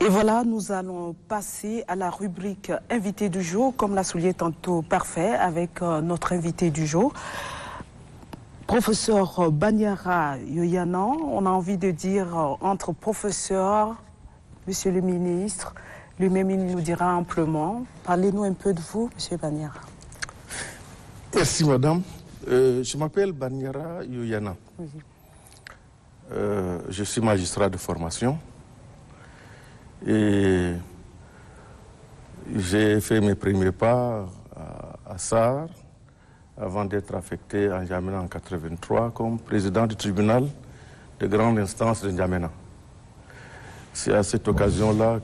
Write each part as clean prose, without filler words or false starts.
Et voilà, nous allons passer à la rubrique invité du jour, comme l'a souligné tantôt Parfait, avec notre invité du jour. Professeur Banyara Yoyanan, on a envie de dire entre professeur, monsieur le ministre, lui-même il nous dira amplement. Parlez-nous un peu de vous, monsieur Banyara. Merci madame. Je m'appelle Banyara Yoyanan. Oui. Je suis magistrat de formation et j'ai fait mes premiers pas à SAR avant d'être affecté à N'Djamena en 1983 comme président du tribunal de grande instance de N'Djamena. C'est à cette occasion-là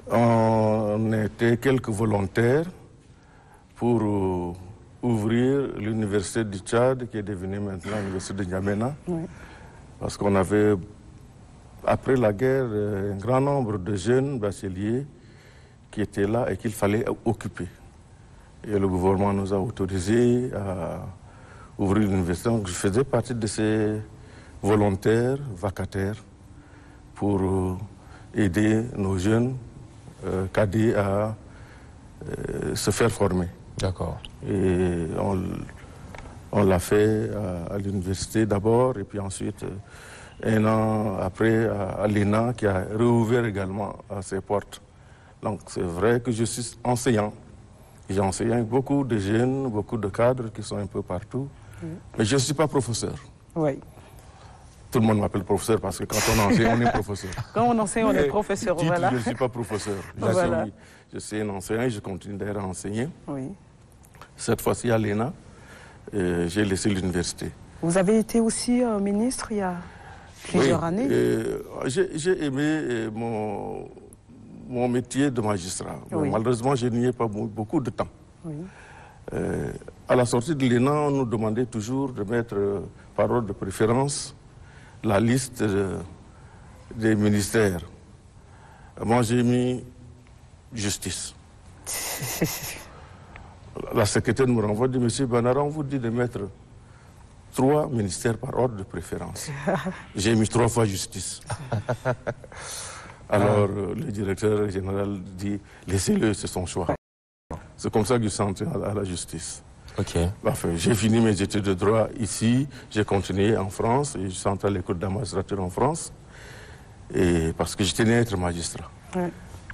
qu'on était quelques volontaires pour ouvrir l'université du Tchad, qui est devenue maintenant l'université de N'Djamena, oui. Parce qu'on avait, après la guerre, un grand nombre de jeunes bacheliers qui étaient là et qu'il fallait occuper. Et le gouvernement nous a autorisés à ouvrir l'université. Donc je faisais partie de ces volontaires, vacataires, pour aider nos jeunes cadets à se faire former. D'accord. Et on l'a fait à l'université d'abord, et puis ensuite, un an après, à l'ENA, qui a réouvert également ses portes. Donc c'est vrai que je suis enseignant. J'ai enseigné avec beaucoup de jeunes, beaucoup de cadres qui sont un peu partout. Oui. Mais je ne suis pas professeur. Oui. Tout le monde m'appelle professeur parce que quand on enseigne, on est professeur. Quand on enseigne, on est professeur, voilà. Je ne suis pas professeur. Voilà. Je suis un enseignant et je continue d'ailleurs à enseigner. Oui. Cette fois-ci à l'ENA, j'ai laissé l'université. Vous avez été aussi ministre il y a plusieurs années. J'ai aimé mon métier de magistrat. Oui. Malheureusement, je n'y ai pas beaucoup de temps. Oui. À la sortie de l'ENA, on nous demandait toujours de mettre par ordre de préférence la liste des ministères. Moi, j'ai mis justice. La secrétaire me renvoie, dit, monsieur Banara, on vous dit de mettre 3 ministères par ordre de préférence. J'ai mis 3 fois justice. Alors, le directeur général dit, laissez-le, c'est son choix. C'est comme ça que je suis entré à la justice. Ok. Enfin, j'ai fini mes études de droit ici, j'ai continué en France, et je suis entré à l'école de la magistrature en France, et parce que je tenais à être magistrat. Ouais.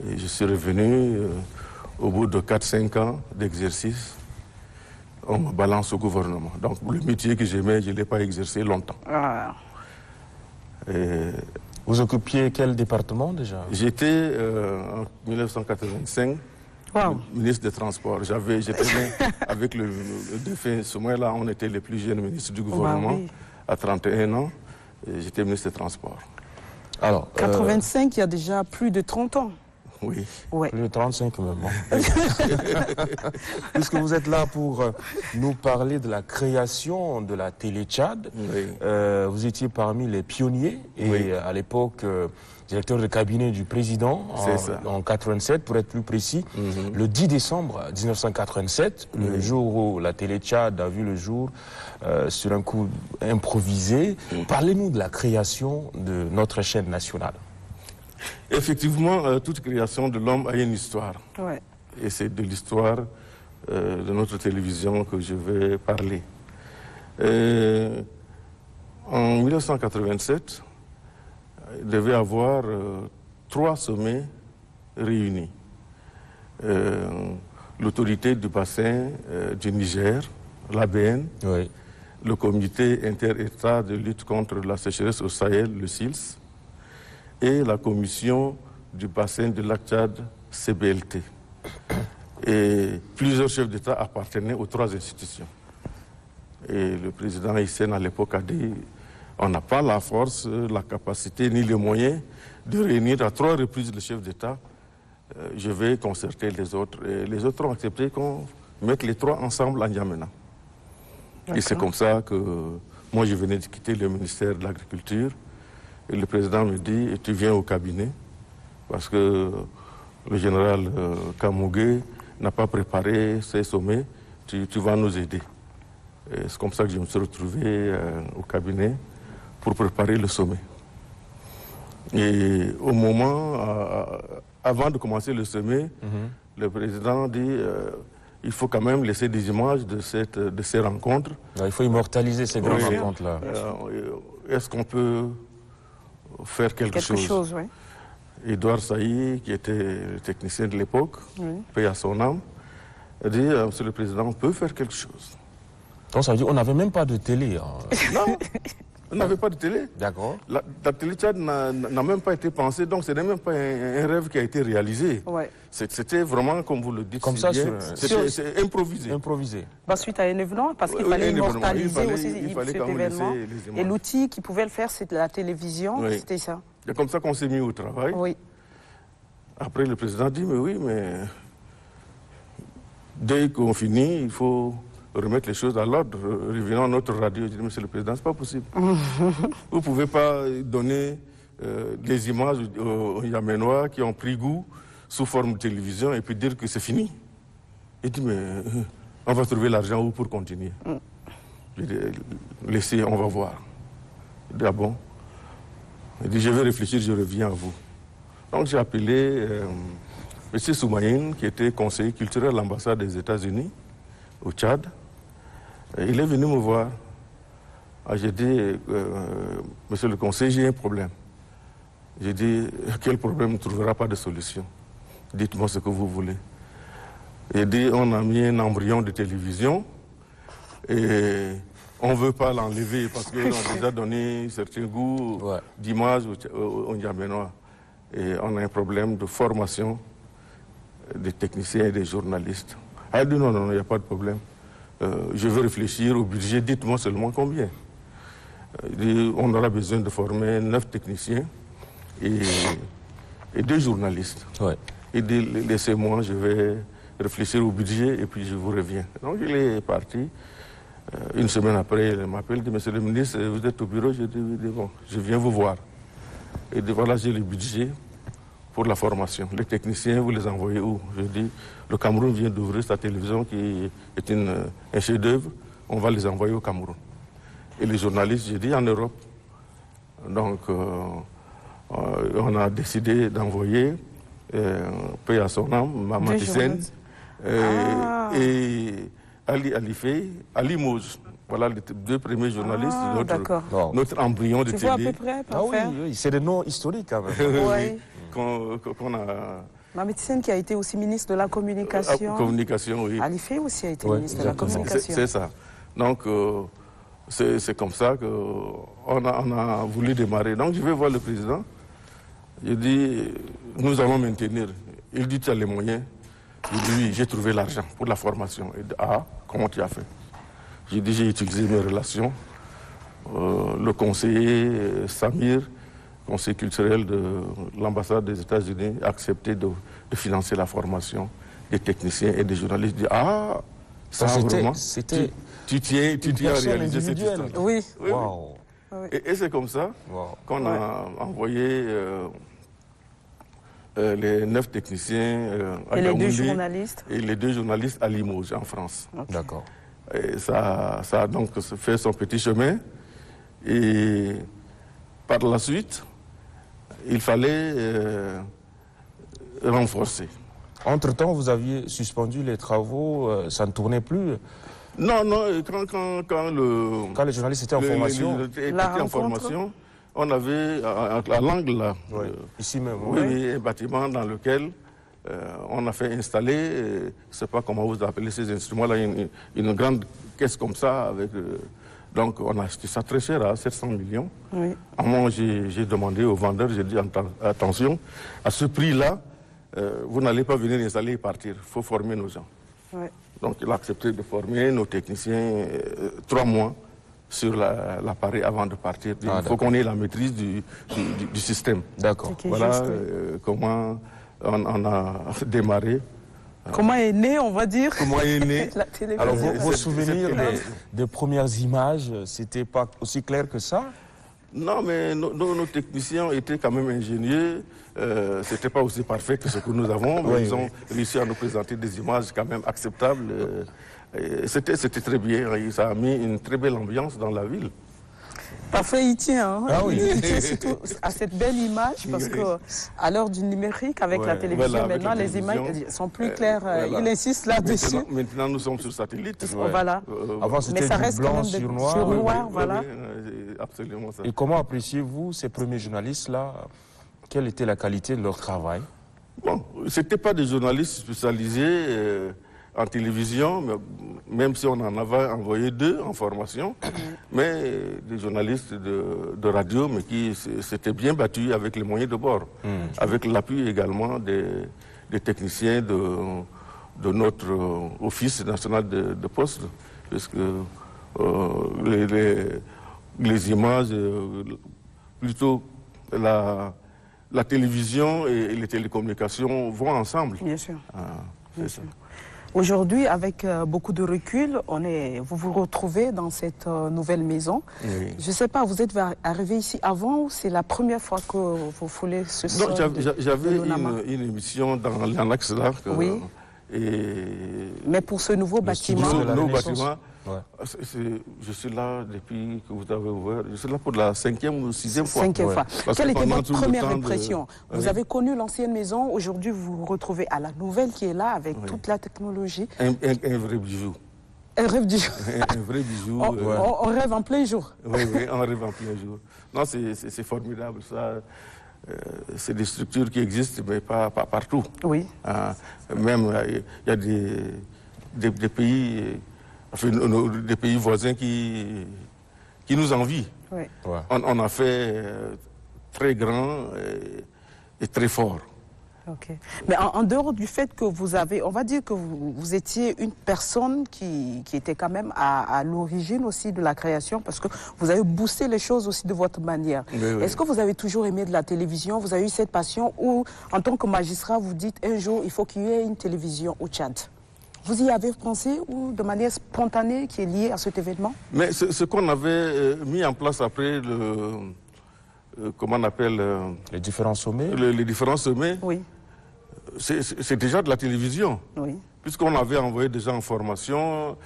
Et je suis revenu, au bout de 4-5 ans d'exercice, on me balance au gouvernement. Donc le métier que j'aimais, je ne l'ai pas exercé longtemps. Ah. Vous occupiez quel département déjà? J'étais en 1985 ministre des Transports. J'étais avec le défunt Soumaïla, on était les plus jeunes ministres du gouvernement, oui. À 31 ans, j'étais ministre des Transports. Alors, 85, il y a déjà plus de 30 ans. Oui. Ouais. Plus de 35 même. Puisque vous êtes là pour nous parler de la création de la télé Tchad, oui. Vous étiez parmi les pionniers et oui. À l'époque directeur de cabinet du président en 87 pour être plus précis. Le 10 décembre 1987, le jour où la télé Tchad a vu le jour sur un coup improvisé. Parlez-nous de la création de notre chaîne nationale. Effectivement, toute création de l'homme a une histoire. Ouais. Et c'est de l'histoire de notre télévision que je vais parler. En 1987, il devait y avoir 3 sommets réunis. L'autorité du bassin du Niger, l'ABN, oui. Le comité inter-État de lutte contre la sécheresse au Sahel, le SILS, et la commission du bassin du lac Tchad, CBLT. Et plusieurs chefs d'État appartenaient aux 3 institutions. Et le président Hissène, à l'époque, a dit on n'a pas la force, la capacité ni les moyens de réunir à 3 reprises le chef d'État. Je vais concerter les autres. Et les autres ont accepté qu'on mette les 3 ensemble à N'Djamena. Et c'est comme ça que moi, je venais de quitter le ministère de l'Agriculture. Et le président me dit, tu viens au cabinet, parce que le général Kamougué n'a pas préparé ces sommets, tu vas nous aider. C'est comme ça que je me suis retrouvé au cabinet pour préparer le sommet. Et au moment, avant de commencer le sommet, le président dit il faut quand même laisser des images de ces rencontres. Il faut immortaliser ces grandes rencontres-là. Est-ce qu'on peut faire quelque chose, oui. Édouard Sailly, qui était le technicien de l'époque, paix à son âme, a dit Monsieur le Président, on peut faire quelque chose. Donc ça veut dire qu'on n'avait même pas de télé. Non, on n'avait pas de télé. D'accord. La télé Tchad n'a même pas été pensée, donc ce n'est même pas un rêve qui a été réalisé. Ouais. C'était vraiment, comme vous le dites, comme ça, c'est improvisé. Improvisé. Suite à un événement, parce qu'il fallait immortaliser aussi cet événement. Et l'outil qui pouvait le faire, c'était la télévision, c'était ça. C'est comme ça qu'on s'est mis au travail. Oui. Après, le président dit, mais oui, mais dès qu'on finit, il faut remettre les choses à l'ordre. Revenons à notre radio. Je dis, monsieur le président, c'est pas possible. Vous ne pouvez pas donner des images aux Yamenois qui ont pris goût sous forme de télévision et puis dire que c'est fini. Il dit, mais on va trouver l'argent où pour continuer. Je dis, laissez, on va voir. Il dit, ah bon? Il dit, je vais réfléchir, je reviens à vous. Donc j'ai appelé M. Soumaïn, qui était conseiller culturel à l'ambassade des États-Unis au Tchad. Il est venu me voir. J'ai dit, monsieur le conseiller, j'ai un problème. J'ai dit, quel problème ne trouvera pas de solution? Dites-moi ce que vous voulez. Il dit, on a mis un embryon de télévision et on ne veut pas l'enlever parce qu'on a déjà donné certains goûts d'image aux Yamenois. Et on a un problème de formation des techniciens et des journalistes. Elle dit, non, il n'y a pas de problème. Je veux réfléchir au budget, dites-moi seulement combien. Il dit, on aura besoin de former 9 techniciens et 2 journalistes. Il dit, laissez-moi, je vais réfléchir au budget et puis je vous reviens. Donc il est parti. Une semaine après, il m'appelle, il dit, monsieur le ministre, vous êtes au bureau? Je dis, oui, bon, je viens vous voir. Il dit, voilà, j'ai le budget pour la formation. Les techniciens, vous les envoyez où? Je dis, le Cameroun vient d'ouvrir sa télévision qui est un chef-d'œuvre, on va les envoyer au Cameroun. Et les journalistes, j'ai dit, en Europe. Donc, on a décidé d'envoyer, paix à son âme, Maman Tissène et Ali Alifé, à Limoges. Voilà les 2 premiers journalistes de notre embryon de télé. Tu vois à peu près, oui, c'est des noms historiques quand même. Qu'on a... Maman Tissène qui a été aussi ministre de la communication. Communication, oui. Alifé aussi a été ministre de la communication. C'est ça. Donc, c'est comme ça qu'on a voulu démarrer. Donc, je vais voir le président. Je dis, nous allons maintenir. Il dit, tu as les moyens. Je dis, oui, j'ai trouvé l'argent pour la formation. Il dit, ah, comment tu as fait? J'ai dit, j'ai utilisé mes relations. Le conseiller Samir, conseiller culturel de l'ambassade des États-Unis, a accepté de financer la formation des techniciens et des journalistes. Il dit, ah, ça vraiment, tu tiens à réaliser cette histoire. Oui. Wow. Et c'est comme ça qu'on a envoyé les 9 techniciens à et Yaoundé, les 2 journalistes. Et les 2 journalistes à Limoges, en France. D'accord. Et ça a donc fait son petit chemin. Et par la suite, il fallait renforcer. Entre-temps, vous aviez suspendu les travaux, ça ne tournait plus. Non, quand les journalistes étaient en formation, on avait à l'angle là, ici même, un bâtiment dans lequel on a fait installer, je ne sais pas comment vous appelez ces instruments-là, une grande caisse comme ça. Donc on a acheté ça très cher, à 700 millions. Oui. À un moment, j'ai demandé au vendeur, j'ai dit attention, à ce prix-là, vous n'allez pas venir installer et partir, il faut former nos gens. Oui. Donc il a accepté de former nos techniciens 3 mois sur l'appareil avant de partir. Il faut qu'on ait la maîtrise du système. D'accord. Voilà comment on a démarré. Comment est né, on va dire, comment est né la télévision. Alors vos souvenirs des premières images, c'était pas aussi clair que ça? Non, mais nos techniciens étaient quand même ingénieux. C'était pas aussi parfait que ce que nous avons, mais ils ont réussi à nous présenter des images quand même acceptables. C'était très bien. Ça a mis une très belle ambiance dans la ville. Parfait, il tient. Hein. Ah oui. Il tient surtout à cette belle image parce qu'à l'heure du numérique, avec la télévision, voilà, maintenant, les images sont plus claires. Voilà. Il insiste là-dessus. Maintenant, nous sommes sur satellite. Voilà. Avant, c'était du blanc sur noir. Sur noir, voilà. Absolument ça. Et comment appréciez-vous ces premiers journalistes-là? Quelle était la qualité de leur travail? Bon, ce n'étaient pas des journalistes spécialisés en télévision, même si on en avait envoyé 2 en formation, mais des journalistes de radio, mais qui s'étaient bien battus avec les moyens de bord, avec l'appui également des techniciens de notre Office national de poste, parce que les images, plutôt la télévision et les télécommunications vont ensemble. Bien sûr. C'est ça. Aujourd'hui, avec beaucoup de recul, vous vous retrouvez dans cette nouvelle maison. Oui. Je ne sais pas, vous êtes arrivé ici avant ou c'est la première fois que vous foulez ce sol? Non, j'avais une émission dans l'annexe là. Oui. Mais pour ce nouveau bâtiment. Nouveau bâtiment. Ouais. Je suis là depuis que vous avez ouvert. Je suis là pour la 5e ou 6e fois. 5e fois. Quelle était votre première impression? Vous Oui. avez connu l'ancienne maison, aujourd'hui vous vous retrouvez à la nouvelle qui est là avec toute la technologie. Un vrai bijou. Un rêve du jour. Un vrai bijou. On rêve en plein jour. Oui, on rêve en plein jour. Non, c'est formidable ça. C'est des structures qui existent, mais pas partout. Oui. Même, il y a des pays, enfin, des pays voisins qui nous envient. Oui. Ouais. On a fait très grand et très fort. Ok. Mais en dehors du fait que vous avez, on va dire que vous étiez une personne qui était quand même à l'origine aussi de la création, parce que vous avez boosté les choses aussi de votre manière. Oui, oui. Est-ce que vous avez toujours aimé de la télévision? Vous avez eu cette passion ou, en tant que magistrat, vous dites un jour, il faut qu'il y ait une télévision au Tchad? Vous y avez pensé ou de manière spontanée qui est liée à cet événement? Mais ce qu'on avait mis en place après comment on appelle Les différents sommets? les différents sommets, Oui. c'est déjà de la télévision. Oui. Puisqu'on avait envoyé des gens en formation,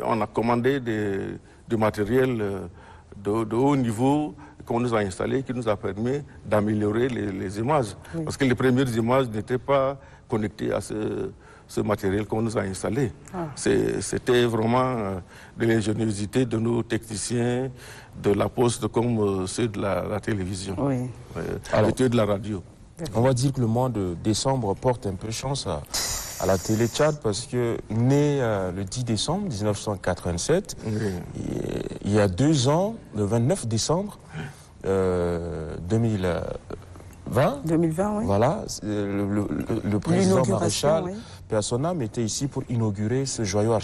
on a commandé du matériel de haut niveau qu'on nous a installé, qui nous a permis d'améliorer les images. Oui. Parce que les premières images n'étaient pas connectées à ce matériel qu'on nous a installé. C'était vraiment de l'ingéniosité de nos techniciens, de la poste comme ceux de la télévision, Oui. ceux de la radio. On va dire que le mois de décembre porte un peu chance à la télé Tchad parce que né le 10 décembre 1987, il y a 2 ans, le 29 décembre 2020, 2020, oui. voilà, le président Maréchal oui. Personnam était ici pour inaugurer ce joyau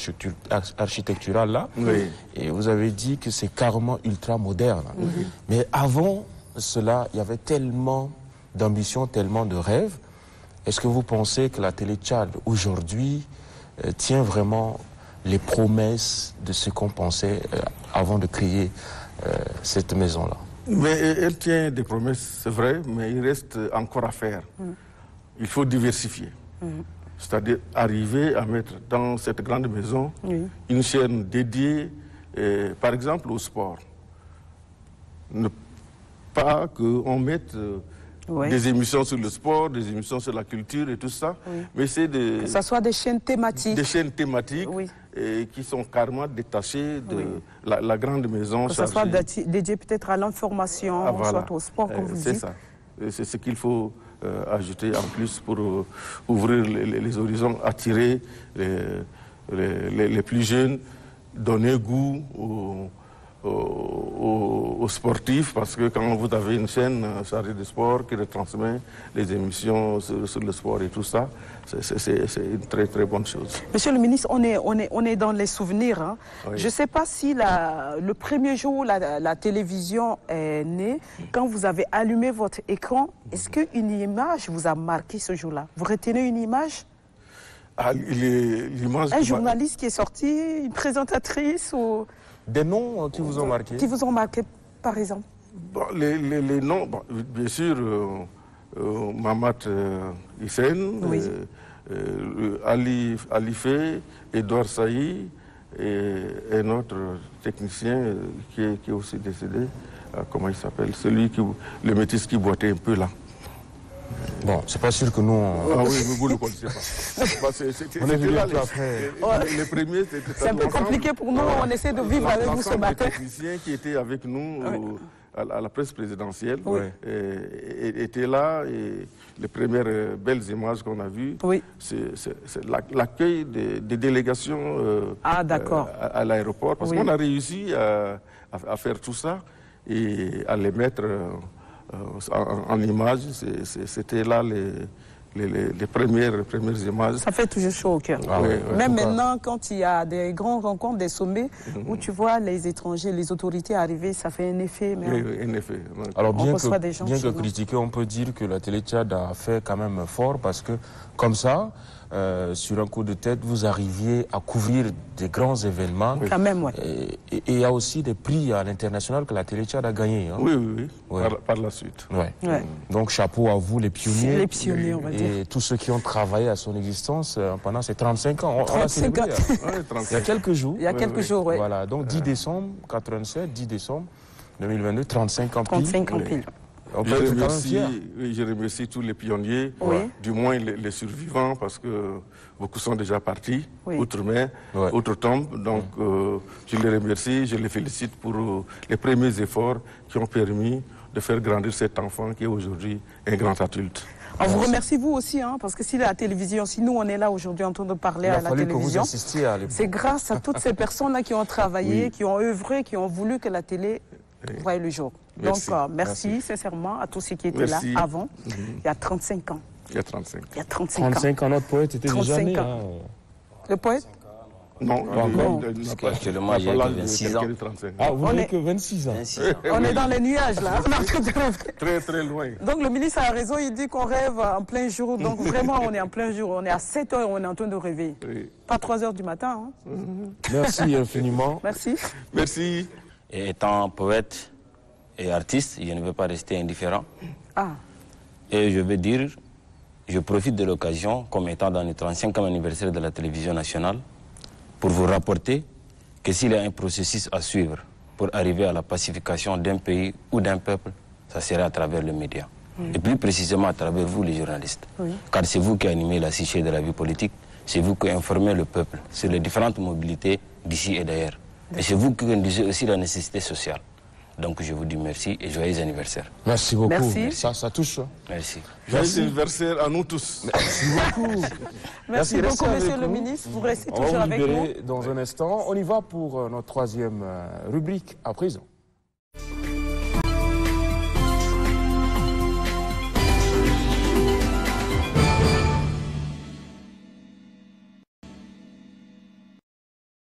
architectural-là. Oui. Et vous avez dit que c'est carrément ultra moderne. Mais avant cela, il y avait tellement d'ambition, tellement de rêves. Est-ce que vous pensez que la télé Tchad aujourd'hui tient vraiment les promesses de ce qu'on pensait avant de créer cette maison-là? Mais elle tient des promesses, c'est vrai, mais il reste encore à faire. Il faut diversifier. C'est-à-dire arriver à mettre dans cette grande maison une chaîne dédiée, par exemple, au sport. Ne pas qu'on mette des émissions sur le sport, des émissions sur la culture et tout ça, mais c'est que ce soit des chaînes thématiques. Des chaînes thématiques qui sont carrément détachées de la grande maison. Que ce soit dédié peut-être à l'information, soit au sport, comme vous dites. C'est ça. C'est ce qu'il faut ajouter en plus pour ouvrir les horizons, attirer les plus jeunes, donner goût aux sportifs, parce que quand vous avez une chaîne chargée de sport qui retransmet les émissions sur le sport et tout ça, c'est une très très bonne chose. Monsieur le ministre, on est dans les souvenirs. Hein. Oui. Je ne sais pas si le premier jour où la télévision est née, quand vous avez allumé votre écran, est-ce qu'une image vous a marqué ce jour-là? Vous retenez une image? L'image. Un journaliste qui est sorti, une présentatrice ou... Des noms qui vous ont marqué? Qui vous ont marqué, par exemple? Bon, les noms, bon, bien sûr, Mamat Hissène, Ali Fé, Edouard Saï et un autre technicien qui est aussi décédé. comment il s'appelle, le métis qui boitait un peu là. Bon, c'est pas sûr que nous... Ah oui, vous ne le connaissez pas. On est venu un peu après. Les premiers, c'était... C'est un peu compliqué pour nous, on essaie de vivre avec vous ce matin. Les techniciens qui étaient avec nous à la presse présidentielle étaient là, et les premières belles images qu'on a vues, c'est l'accueil des délégations à l'aéroport, parce qu'on a réussi à faire tout ça et à les mettre en images. C'était là les premières images. Ça fait toujours chaud au cœur. Même maintenant, quand il y a des grandes rencontres, des sommets, où tu vois les étrangers, les autorités arriver, ça fait un effet. Oui, un effet. Alors bien que critiqué, on peut dire que la télé Tchad a fait quand même fort, parce que comme ça, sur un coup de tête, vous arriviez à couvrir des grands événements. Quand même, et il y a aussi des prix à l'international que la télé Tchad a gagné. Hein. Oui. Par la suite. Donc chapeau à vous, les pionniers. Les pionniers, on va dire. Et tous ceux qui ont travaillé à son existence pendant ces 35 ans. 35 ans. Il y a quelques jours. Il y a quelques jours, oui. Voilà, donc 10 décembre 87, 10 décembre 2022, 35 ans pile. 35 ans pile. Je remercie tous les pionniers, du moins les survivants, parce que beaucoup sont déjà partis, outre-mer, outre-tombe. Donc je les remercie, je les félicite pour les premiers efforts qui ont permis de faire grandir cet enfant qui est aujourd'hui un grand adulte. On vous remercie vous aussi, parce que si la télévision, si nous on est là aujourd'hui en train de parler à la télévision, c'est grâce à toutes ces personnes-là qui ont travaillé, qui ont œuvré, qui ont voulu que la télé voie le jour. Merci. Donc merci sincèrement à tous ceux qui étaient là avant, il y a 35 ans. Il y a 35. Il y a 35 ans, notre poète était déjà né. Le poète? Non, parce qu'actuellement, il y a que 26 ans. Ah, vous n'avez que 26 ans. On est dans les nuages, là. Très, très loin. Donc, le ministre a raison, il dit qu'on rêve en plein jour. Donc, vraiment, on est en plein jour. On est à 7 heures, on est en train de rêver. Pas 3 heures du matin. Merci infiniment. Merci. Merci. Et étant poète et artiste, je ne veux pas rester indifférent. Et je veux dire, je profite de l'occasion, comme étant dans le 35e anniversaire de la télévision nationale, pour vous rapporter que s'il y a un processus à suivre pour arriver à la pacification d'un pays ou d'un peuple, ça serait à travers les médias. Et plus précisément à travers vous, les journalistes. Car c'est vous qui animez la psyché de la vie politique, c'est vous qui informez le peuple sur les différentes mobilités d'ici et d'ailleurs. Et c'est vous qui conduisez aussi la nécessité sociale. Donc je vous dis merci et joyeux anniversaire. Merci beaucoup. Merci. Ça touche. Merci. Joyeux anniversaire à nous tous. Merci beaucoup. Merci beaucoup, monsieur le ministre. Vous restez toujours avec nous. On va vous libérer dans un instant. On y va pour notre troisième rubrique à présent.